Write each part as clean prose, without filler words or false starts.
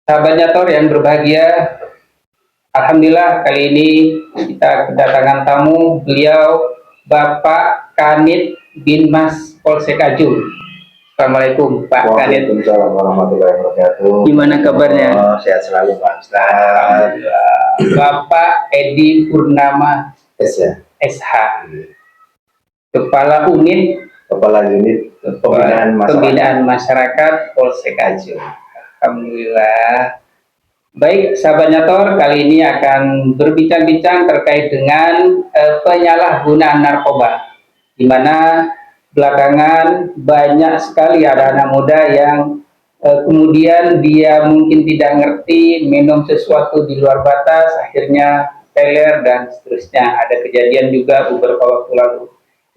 Sahabat Nyator yang berbahagia, Alhamdulillah kali ini kita kedatangan tamu, beliau Bapak Kanit bin Mas Polsek Ajung. Assalamualaikum Pak Kanit. Waalaikumsalam warahmatullahi wabarakatuh. Gimana kabarnya? Sehat selalu Pak Ustaz. Bapak Edi Purnama SH, Kepala Unit Pembinaan Masyarakat Polsek Ajung. Alhamdulillah. Baik, sahabat Nyator, kali ini akan berbincang-bincang terkait dengan penyalahgunaan narkoba, di mana belakangan banyak sekali ada anak muda yang kemudian dia mungkin tidak ngerti, minum sesuatu di luar batas, akhirnya teler dan seterusnya. Ada kejadian juga beberapa waktu lalu.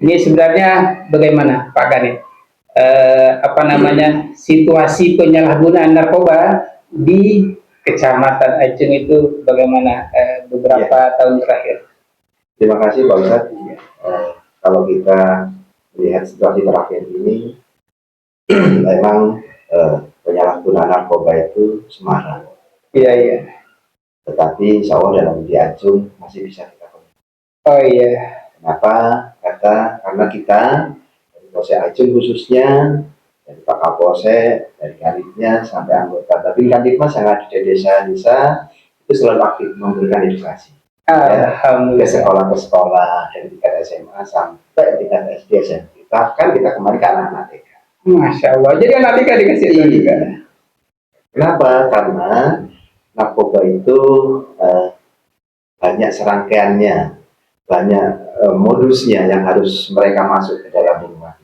Ini sebenarnya bagaimana, Pak Kanit? Situasi penyalahgunaan narkoba di Kecamatan Ajung itu bagaimana beberapa tahun terakhir? Terima kasih Pak Ustadz. Kalau kita melihat situasi terakhir ini, memang penyalahgunaan narkoba itu semarak. Iya. Tetapi insya Allah dalam di Ajung masih bisa kita kontrol. Oh iya. Kenapa? Karena kita dari Polsek Ajung khususnya, dari Pak Kapolsek, dari Kanitnya sampai anggota. Tapi Kanitnya sangat di desa-desa itu selalu aktif memberikan edukasi. Ke sekolah, dari tingkat SMA sampai tingkat SD SMP. Bahkan kita kemarin ke anak-anak TK. Masya Allah. Jadi anak TK dikasih juga. Kenapa? Karena narkoba itu banyak serangkaiannya, banyak modusnya yang harus mereka masuk ke dalam rumah.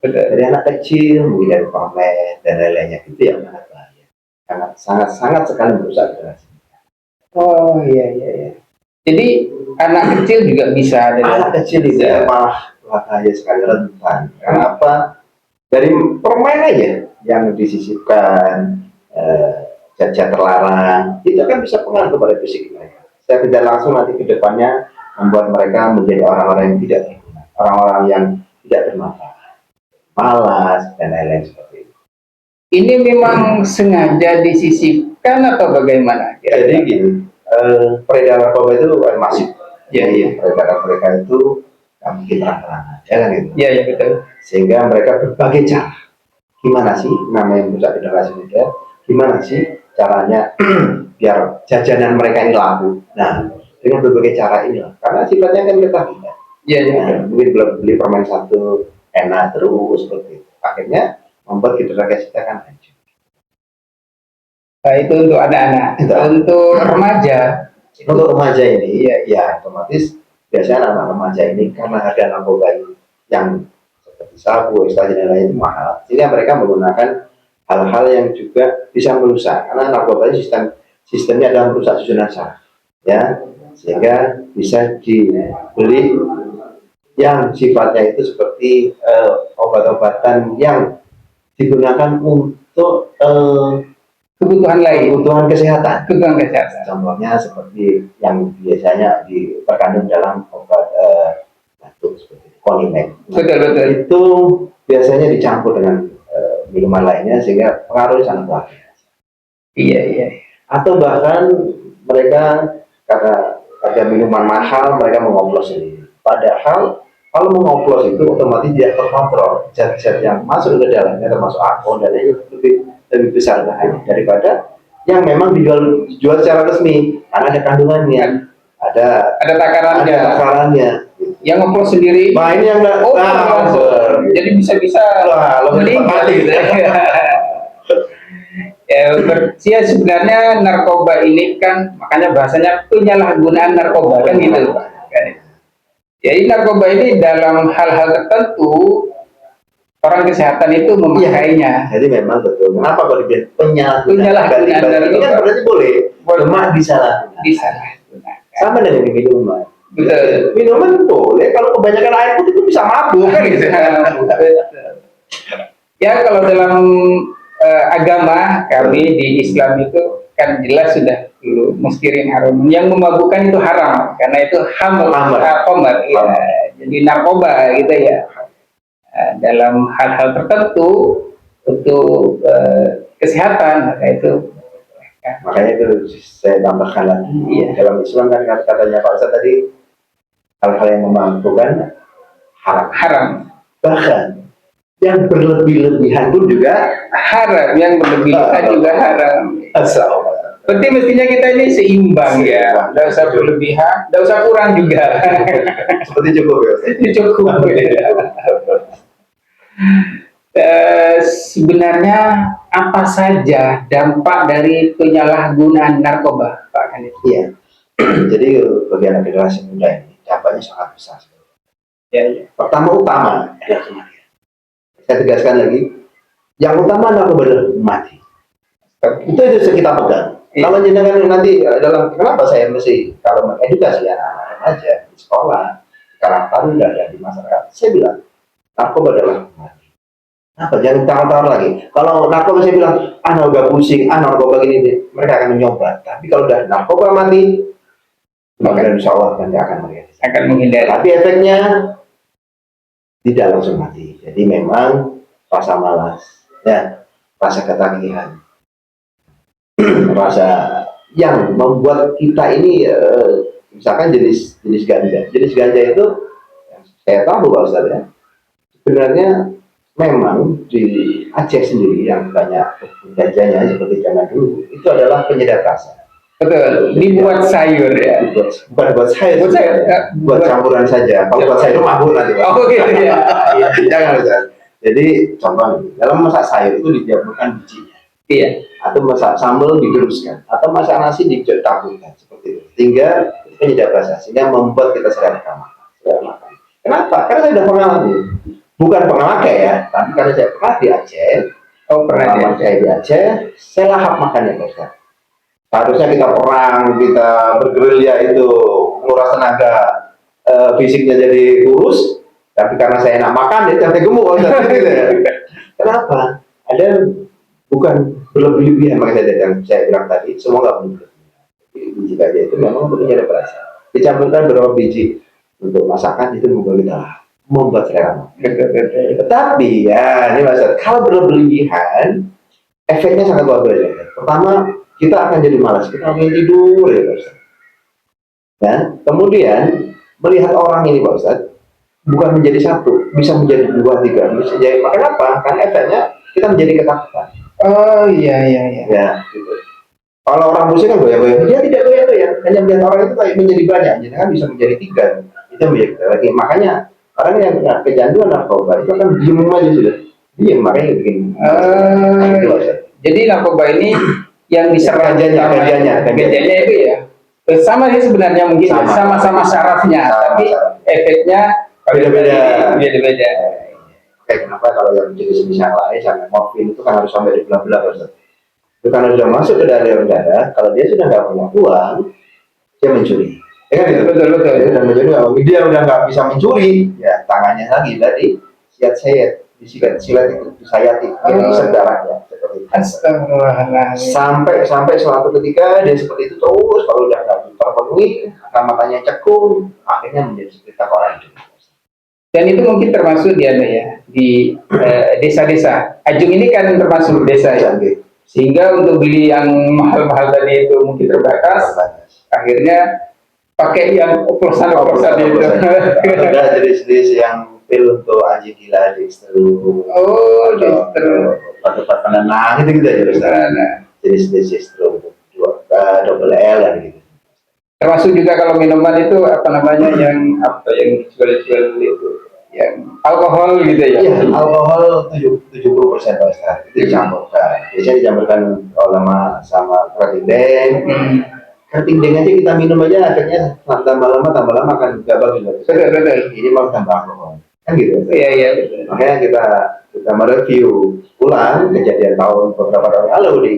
Dari anak kecil, mungkin dari pamer dan lain-lainnya, itu yang sangat bahaya, sangat sekali merusak generasi. Oh iya. Jadi anak kecil juga bisa ada. Anak kecil itu malah bahaya sekali, rentan. Kenapa? Dari permen aja yang disisipkan, zat-zat terlarang, itu kan bisa pengaruh kepada fisik mereka. Saya tidak langsung nanti ke depannya membuat mereka menjadi orang-orang yang tidak berguna, orang-orang yang tidak bermanfaat, malas dan lain-lain seperti itu. Ini memang sengaja disisipkan atau bagaimana? Jadi gini, peredaran narkoba itu masif. Iya. Peredaran mereka itu nggak mungkin terang-terangan, ya kan itu? Iya betul. Sehingga mereka berbagai cara. Gimana sih namanya merusak generasi muda? Gimana sih caranya biar jajanan mereka ini laku? Nah, dengan berbagai cara inilah. Karena sifatnya kan kita tidak. Iya. Mungkin beli permen satu enak terus seperti itu. Akhirnya membuat generasi kita kan hancur. Nah, itu untuk anak-anak. Untuk remaja. Untuk remaja ini, ya otomatis biasanya anak remaja ini karena harga narkoba yang seperti sabu, ekstasi dan lain-lain mahal, sehingga mereka menggunakan hal-hal yang juga bisa merusak. Karena narkoba sistemnya adalah merusak susunan saraf, ya, sehingga bisa dibeli yang sifatnya itu seperti obat-obatan yang digunakan untuk kebutuhan kesehatan. Contohnya seperti yang biasanya terkandung dalam obat batuk seperti Konimed. Betul. Itu biasanya dicampur dengan minuman lainnya sehingga pengaruhnya sangat luar biasa. Iya. Atau bahkan mereka karena ada minuman mahal mereka mengoplos sendiri. Padahal kalau mengoplos itu otomatis dia terkontrol, zat-zat yang masuk ke dalamnya termasuk alkohol dan lain-lain lebih besar bahaya daripada yang memang dijual secara resmi karena ada kandungannya, ada takarannya. Yang ngoplos sendiri. Nah ini yang jadi bisa meninggal gitu ya. Sebenarnya narkoba ini kan makanya bahasanya penyalahgunaan narkoba kan gitu. Jadi narkoba ini dalam hal-hal tertentu orang kesehatan itu memakainya. Jadi memang betul. Kenapa kalau dia penyalahgunaan ini kan berarti boleh. Lemah disalahgunakan. Sama dengan minuman. Betul. Minuman boleh. Kalau kebanyakan air putih itu bisa mabuk kan gitu. Ya kalau dalam agama kami di Islam itu kan jelas sudah dulu muskirin haram. Yang memabukkan itu haram karena itu khamr. Ya. Jadi narkoba gitu ya. Dalam hal-hal tertentu untuk kesehatan, maka itu Makanya itu saya tambahkan lagi. Iya. Dalam Islam kan katanya Pak Ustadz tadi, hal-hal yang memabukkan haram. Haram. Bahkan yang berlebih-lebihan pun juga Haram, yang berlebihan juga haram. asal. Berarti mestinya kita ini seimbang ya, tidak usah berlebihan, tidak usah kurang juga. Seperti cukup ya. Itu cukup. Sebenarnya apa saja dampak dari penyalahgunaan narkoba, Pak Kanit? Iya. Jadi bagi anak generasi muda ini dampaknya sangat besar. Ya, ya. Pertama utama adalah kematian. Saya tegaskan lagi, yang utama narkoba adalah mati. Itu kita pegang. Iya. Kalau jenengan nanti dalam kenapa saya mesti kalau mengedukasi anak-anak aja di sekolah, sekarang tahu ada di masyarakat, saya bilang narkoba adalah mati. Apa jangan tawar-tawar lagi. Kalau narkoba saya bilang, narkoba pusing, narkoba gini, mereka akan mencoba. Tapi kalau udah narkoba mati, maka insya Allah nanti akan melihat. Akan menghindari. Tapi efeknya tidak langsung mati. Jadi memang rasa malas, ya, rasa ketagihan, rasa yang membuat kita ini, misalkan jenis ganja. Jenis ganja itu, saya tahu Pak Ustadz ya, sebenarnya memang di Aceh sendiri yang banyak ganjanya seperti zaman dulu itu adalah penyedap rasa. Betul, dibuat sayur ya. Bukan buat sayur, Buat sayur, buat campuran saja. Kalau buat sayur mabur nanti. Pak. Oh gitu ya. Jangan Ustaz. Jadi contoh dalam masak sayur itu dicampurkan bijinya. Iya. Atau masak sambal digeruskan, atau masak nasi ditaburkan seperti itu. Sehingga penyedap rasa, sehingga membuat kita selera makan. Kenapa? Karena saya sudah pengalaman. Bukan pernah pakai ya, tapi karena saya pernah di Aceh. Oh pernah saya di Aceh, saya lahap makannya Pak Ustaz. Harusnya kita perang, kita bergerilya itu nguras tenaga, fisiknya jadi kurus, tapi karena saya enak makan, dia sampai gemuk Pak Ustaz. Kenapa? Ada bukan berlebih-lebihan, makanya saya bilang tadi, semua nggak berlebih-lebihan. Biji ganja itu memang punya rasa. Dicampurkan beberapa biji untuk masakan itu membuat selera. Tetapi ya ini Mas, kalau berlebihan efeknya sangat luar biasa. Pertama kita akan jadi malas, kita akan tidur ya Mas. Ya, kemudian melihat orang ini Pak Ustaz bukan menjadi satu, bisa menjadi dua, tiga, bisa jadi. Kenapa? Karena efeknya kita menjadi ketakutan. Oh iya. Ya, gitu. Kalau orang musik kan goyang-goyang, dia tidak goyang-goyang, hanya melihat orang itu kayak menjadi banyak, jadi kan bisa menjadi tiga, itu menjadi lagi. Makanya orang yang kecanduan narkoba itu kan diem aja sudah, diem makanya bikin. Jadi narkoba ini yang diserang gajahnya itu ya, sama sih sebenarnya mungkin sama-sama syarafnya, tapi efeknya beda-beda. Oke, kenapa kalau yang jenis-jenis yang lain, sama morfin itu kan harus sampai di belah-belah itu karena sudah masuk ke dalam darah, kalau dia sudah nggak punya uang, dia mencuri. Ya kan itu betul. Dia udah mencuri, dia udah nggak bisa mencuri, ya tangannya lagi dari siat disilat itu disayati, jadi bisa darahnya. Sampai suatu ketika dia seperti itu terus, kalau udah nggak terpenuhi, matanya cekung, akhirnya menjadi seperti orang itu. Dan itu mungkin termasuk di desa-desa. Ajung ini kan termasuk desa ya. Sehingga untuk beli yang mahal-mahal tadi itu mungkin terbatas. Akhirnya pakai yang oplosan-oplosan itu. Ada jenis-jenis yang pil untuk anjing gila, dextru. Oh, dextru. Tempat penenang itu aja Ustaz. Jenis-jenis dextru double L dan gitu. Termasuk juga kalau minuman itu apa namanya yang jual-jual itu yang alkohol gitu ya? Iya, alkohol 70% Ustaz. Itu dicampurkan. Biasanya dicampurkan sama kerating. Kerating aja kita minum aja, efeknya tambah lama kan nggak bagus. Betul. Ini mau tambah alkohol. Kan gitu. Iya betul. Makanya kita mereview ulang kejadian beberapa tahun lalu di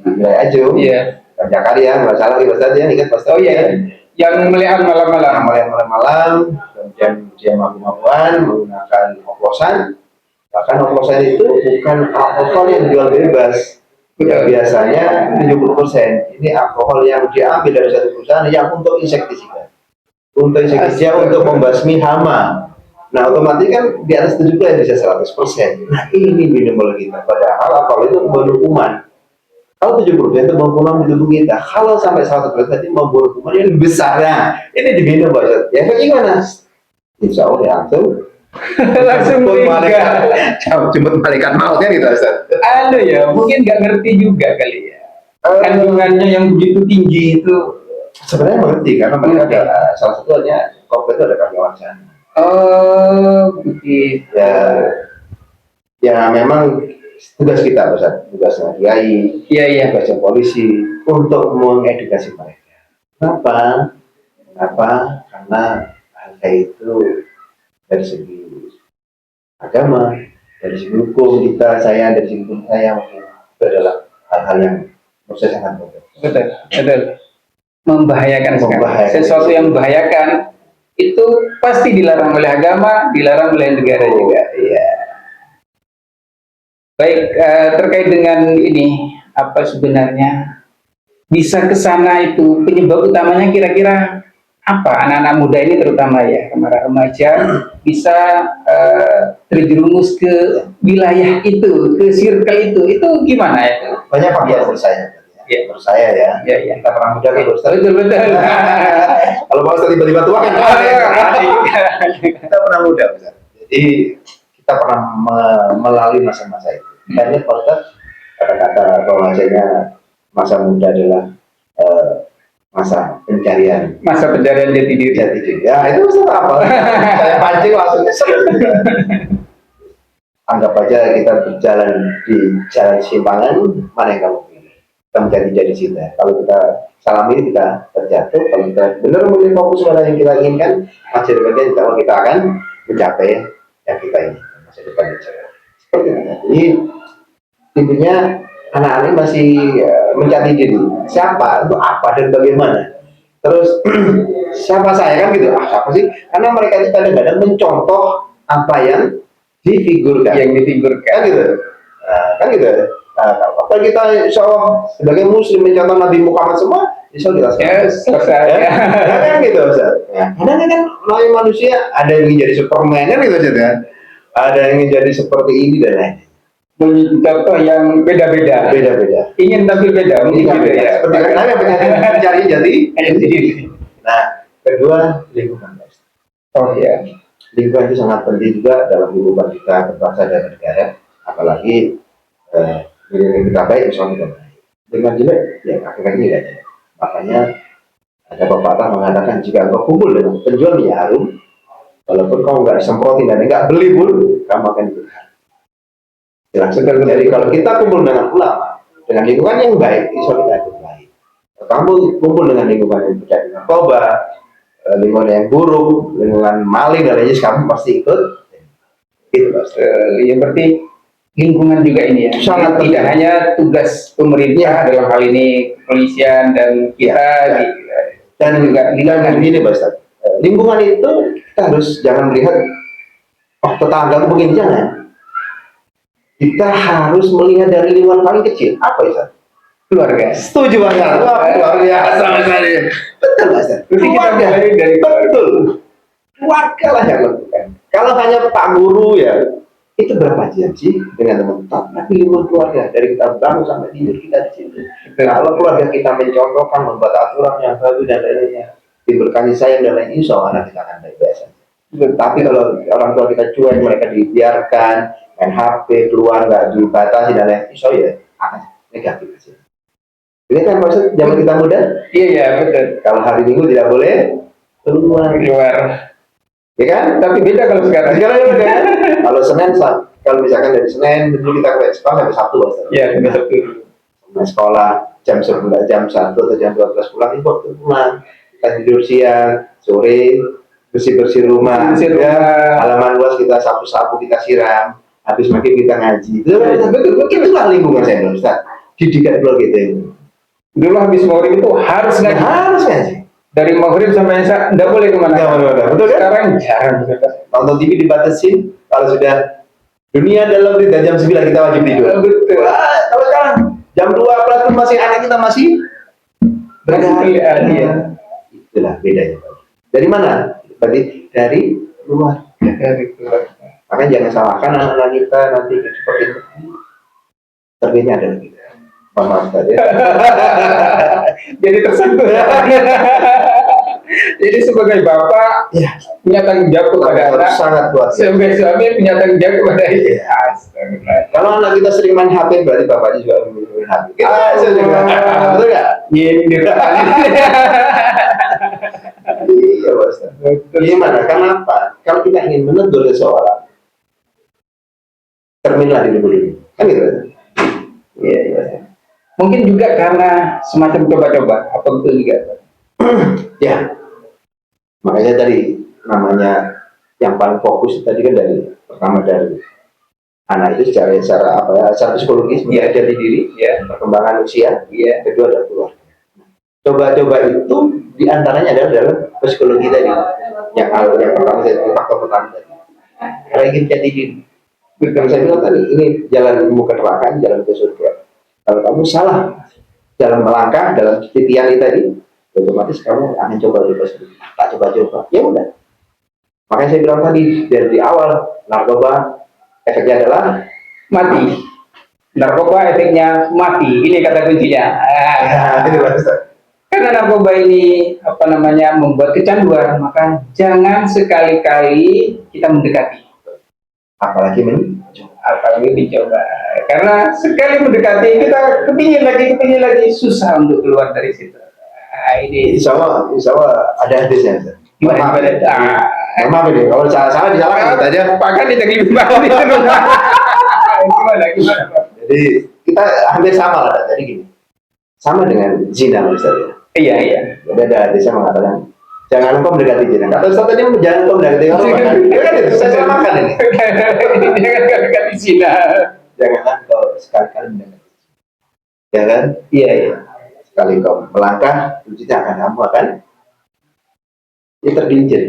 wilayah Ajung. Iya. Jakarta nggak salah di Ustaz ya, ingat Ustaz. Oh iya. Yang melihat malam-malam, kemudian dia mabuk-mabukan menggunakan oplosan. Bahkan oplosan itu bukan alkohol yang dijual bebas. Ya, biasanya 70%. Ini alkohol yang diambil dari satu perusahaan yang untuk insektisida. Untuk membasmi hama. Nah, otomatis kan di atas 70 bisa 100%. Nah, ini minimal kita. Padahal alkohol itu membunuh kuman. Kalau 70% itu membunuh di tubuh kita, kalau sampai 100% itu membunuh kuman yang lebih besar. Nah, ini diminum Pak Ustaz. Ya gimana? Insya Allah ya langsung Langsung meninggal. jemput malaikat maut kan gitu Ustaz. Anu ya, mungkin nggak ngerti juga kali ya. Kandungannya yang begitu tinggi itu. Sebenarnya mengerti karena mereka ada salah satunya kopi itu ada kardiowarsana. Oh, begitu. Ya memang tugas kita Ustaz, tugasnya kiai, Iya, iya. tugasnya polisi untuk mengedukasi mereka. Kenapa? Kenapa? Karena hal kayak itu dari segi agama, dari segi hukum kita, saya dari segi hukum saya mungkin itu adalah hal-hal yang menurut saya sangat berbeda. Betul, betul. Membahayakan sekali. Membahayakan. Sesuatu yang membahayakan itu pasti dilarang oleh agama, dilarang oleh negara juga. Iya. Baik, terkait dengan ini, apa sebenarnya bisa ke sana itu penyebab utamanya kira-kira apa? Anak-anak muda ini terutama ya, remaja bisa terjerumus ke wilayah itu, ke circle itu gimana itu? Banyak faktor menurut saya. Ya. Menurut saya ya. Ya, ya. Kita pernah muda kan Ustaz. Betul, betul. Kalau Pak Ustaz tiba-tiba tua kan kita pernah muda Ustaz. Jadi kita pernah melalui masa-masa itu. Dan Pak Ustaz kata-kata bahwasanya masa muda adalah masa pencarian. Masa pencarian jati diri. Jati diri. Ya itu Ustaz apa? Saya pancing langsung seru. Anggap aja kita berjalan di jalan simpangan, mana yang kamu pilih? Kita mencari jati cinta. Kalau kita salah ini kita terjatuh. Kalau kita benar memilih fokus pada yang kita inginkan, masa depannya kita akan mencapai yang kita inginkan. Masa depan seperti itu. Jadi intinya anak-anak masih mencari diri. Siapa? Untuk apa dan bagaimana? Terus siapa saya kan gitu? Siapa sih? Karena mereka itu kadang-kadang mencontoh apa yang difigurkan. Yang difigurkan. Kan gitu. Kan gitu. Kalau kita insya Allah sebagai muslim mencontoh Nabi Muhammad semua, insya Allah kita selesai. Ya, kan gitu Ustaz. Ya. Kadang kan namanya manusia ada yang ingin jadi Superman kan gitu Ustaz kan. Ada yang ingin jadi seperti ini dan lain. Contoh yang beda-beda. Beda-beda. Ingin tampil beda, mungkin gitu ya. Seperti kan mencari jadi. Nah, kedua lingkungan. Oh ya. Lingkungan itu sangat penting juga dalam kehidupan kita berbangsa dan negara. Apalagi kita baik, misalnya kita baik. Dengan jelek, ya akhirnya tidak jelek. Makanya ada pepatah mengatakan jika engkau kumpul dengan penjual minyak harum, walaupun kau nggak semprotin dan nggak beli pun, kamu akan diberikan. Jadi kalau kita kumpul dengan ulama, dengan lingkungan yang baik, insya Allah kita ikut baik. Kamu kumpul dengan lingkungan yang berkaitan dengan narkoba, lingkungan yang buruk, lingkungan maling dan lainnya, kamu pasti ikut. Gitu Mas. Ya berarti lingkungan juga ini ya. Sangat tidak hanya tugas pemerintah dalam hal ini kepolisian dan kita dan juga lingkungan ini Mas. Lingkungan itu kita harus jangan melihat tetangga itu begini, jangan. Kita harus melihat dari lingkungan paling kecil. Apa itu? Keluarga. Setuju banget. Wah, luar biasa Mas Ali. Betul Mas. Keluarga. Betul. Keluarga lah yang lakukan. Kalau hanya Pak Guru ya, itu berapa jam sih dengan teman-teman? Tapi lingkungan keluarga dari kita bangun sampai tidur kita di situ. Kalau keluarga kita mencontohkan, membuat aturan yang bagus dan lainnya, timbul kasih sayang dan lain, insya Allah anak kita akan baik-baik saja. Tapi kalau orang tua kita cuek, mereka dibiarkan main HP, keluar nggak dibatasi dan lain, insya Allah ya akan negatif sih. Ini kan maksud zaman kita muda? Iya, iya betul. Kalau hari Minggu tidak boleh keluar. Ya kan? Tapi beda kalau sekarang. Sekarang beda kan? Kalau Senin, kalau misalkan dari Senin dulu kita ke sekolah sampai Sabtu Mas. Iya, sampai Sabtu. Sampai sekolah jam 11, jam 1 atau jam 12 pulang, itu waktu pulang. Kita tidur siang, sore bersih-bersih rumah. Ya, halaman luas kita sapu-sapu, kita siram. Habis maghrib kita ngaji. Itulah lingkungan saya Ustaz. Didikan keluarga kita ini. Dulu habis maghrib itu harus ngaji. Harus ngaji. Dari maghrib sampai isya tidak boleh kemana-mana. Betul kan? Sekarang jarang. Nonton TV dibatasin. Kalau sudah dunia dalam berita jam 9 kita wajib tidur. Betul. Kalau sekarang jam 2 pelaku masih anak kita masih berada. Itulah bedanya. Dari mana? Berarti dari luar. Dari keluarga. Makanya jangan salahkan anak-anak kita nanti seperti itu. Terbitnya adalah kita. Maaf tadi. Jadi tersentuh. Jadi sebagai bapak Ya, punya tanggung jawab kepada anak, sangat kuat. sebagai suami punya tanggung jawab kepada istri. Iya. Astagfirullah. Kalau anak kita sering main HP, berarti bapaknya juga main HP. Kita juga, betul nggak? Nyindir. Iya, Bos. Gimana? Kenapa? Kalau kita ingin menegur seseorang, cerminlah diri dulu. Kan gitu. Iya, iya. Mungkin juga karena semacam coba-coba, apa betul juga? Ya, makanya tadi namanya yang paling fokus tadi kan dari pertama dari anak itu secara apa ya, secara psikologis Iya. menjadi diri, Ya, perkembangan usia, iya. kedua adalah keluarga. Coba-coba itu diantaranya adalah dalam psikologi tadi, yang pertama dari faktor pertama tadi. Karena ingin jadi diri. Kalau saya bilang tadi, ini jalan ilmu ke neraka, jalan ke surga. Kalau kamu salah dalam melangkah dalam titian tadi, otomatis kamu akan coba tak coba-coba. Ya udah. Makanya saya bilang tadi dari awal, narkoba efeknya adalah Mati. Narkoba efeknya mati. Ini kata kuncinya. itu Ustaz. Karena narkoba ini apa namanya membuat kecanduan, maka jangan sekali-kali kita mendekati, Apalagi apalagi dicoba. Karena sekali mendekati kita kepingin lagi, susah untuk keluar dari situ. Ini insya Allah ada hadisnya. Ustaz. gimana? Maaf ini, kalau salah disalahkan kita aja. Bahkan ditegur banget itu. Gimana? Jadi kita hampir sama lah. Jadi gini, sama dengan zina misalnya. Iya, iya. Jadi ada hadisnya mengatakan jangan engkau mendekati zina. Kata Ustaz tadi jangan engkau mendekati orang. Kan itu saya samakan ini. Jangan mendekati zina. Janganlah engkau sekali-kali mendekati. Ya kan? Iya, iya. Sekali kau melangkah, ujungnya kamu akan tergelincir.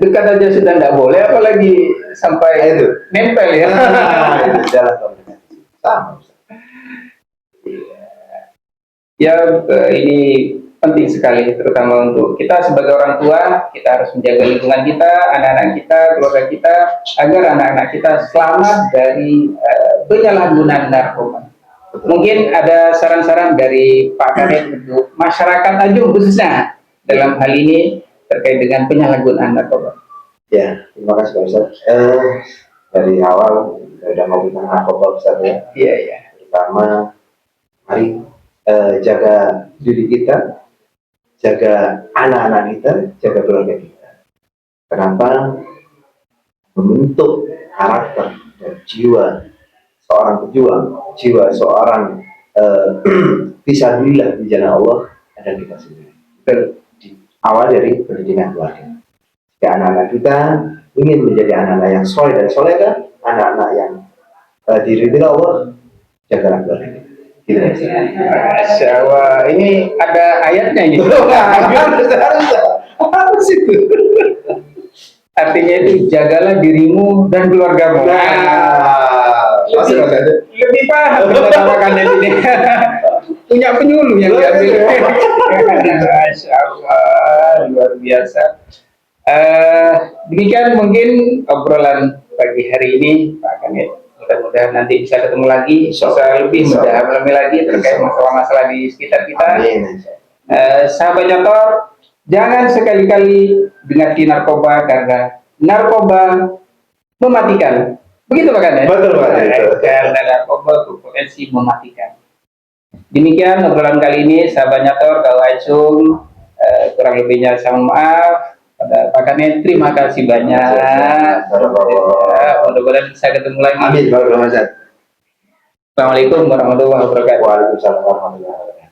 Dekat aja sudah tidak boleh, apalagi sampai Itu. nempel ya. Itu jalan kau mendekati. Sama. Ustaz. Ya, ini penting sekali, terutama untuk kita sebagai orang tua. Kita harus menjaga lingkungan kita, anak-anak kita, keluarga kita, agar anak-anak kita selamat dari penyalahgunaan narkoba. Mungkin ada saran-saran dari Pak Kadep untuk masyarakat Tanjung khususnya dalam hal ini terkait dengan penyalahgunaan narkoba. Ya, terima kasih Pak Ustaz. Dari awal kita sudah ngomong tentang narkoba Ustaz ya. Iya, iya. Pertama, mari jaga diri kita, jaga anak-anak kita, jaga keluarga kita. Kenapa? Membentuk karakter dan jiwa seorang pejuang, jiwa seorang fisabilillah di jalan Allah ada kita sendiri. Awal dari pendidikan keluarga. Jika anak-anak kita ingin menjadi anak-anak yang soleh dan soleha, anak-anak yang diridhoi Allah, jagalah keluarga kita. Gitu, Masya Allah, ini ada ayatnya ini. Harus itu. Artinya itu jagalah dirimu dan keluargamu. Lebih paham kita ini. Punya penyuluh yang diambil. Masya Allah, luar biasa. Demikian mungkin obrolan pagi hari ini, Pak Kanit. Mudah-mudahan nanti bisa ketemu lagi, bisa lebih mendalami lagi terkait masalah-masalah di sekitar kita. Sahabat Nyator, jangan sekali-kali dekati narkoba karena narkoba mematikan. Begitu Pak Kanit? Betul Pak. Karena narkoba berpotensi mematikan. Demikian obrolan kali ini, sahabat Nyator, kalau Aicung, kurang lebihnya saya mohon maaf. Pada Pak Kanit, terima kasih banyak. Mudah-mudahan bisa ketemu lagi. Amin. Assalamualaikum warahmatullahi wabarakatuh. Waalaikumsalam warahmatullahi wabarakatuh.